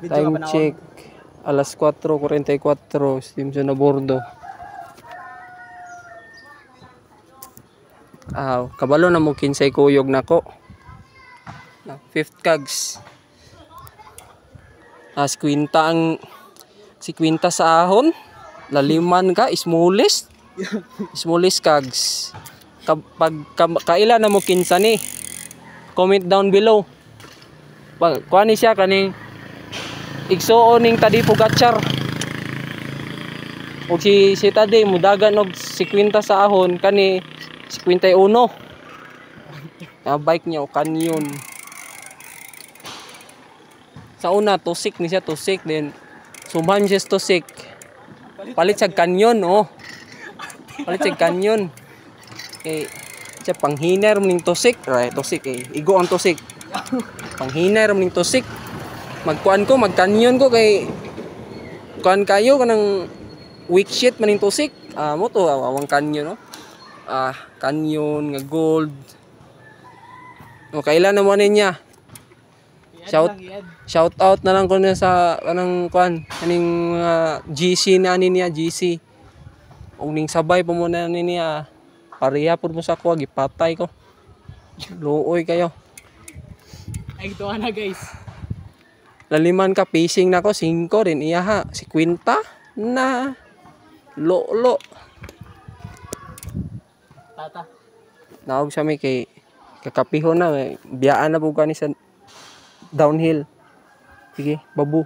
Time check. Alas 4:44. Steam sa na bordo. Kabalo na mo kinsay kuyog nako. 5th cags. Si Quinta sa ahon. Laliman ka, smallest. Smallest cags. Kapag kaila na mo kinsa ni. Comment down below. Kuha ni siya kaning igsuon ning tadi pugatchar. Og si tadi mudagan og 50 sa ahon kani 51. Bike niya o canyon. Sa una tusik ni siya tusik then sumhan siya tusik. Palit sa canyon Palit sa canyon. Siya panghiner ning tusik, right? Tusik igo ang tusik. Panghiner ning tusik. Magkuan ko, magkanyon ko kay kuan kayo kanang weak shit maning tusik. Mo to awang kanyon no. Kanyon nga gold. Kailan na mo niya? Shout out na lang ko na sa kanang kuan kaning GC na ani niya GC. Og ning sabay pa mo na niya. Pareha pud mo sa ko gipatay ko. Luoy kayo. Ay ito na guys. Laliman ka pacing na ko 5 din iya ha. Si Quinta na lolo. Tata. Naog sa mi kay kakapihon na biyaan na pug kani sa downhill. Sige, babu.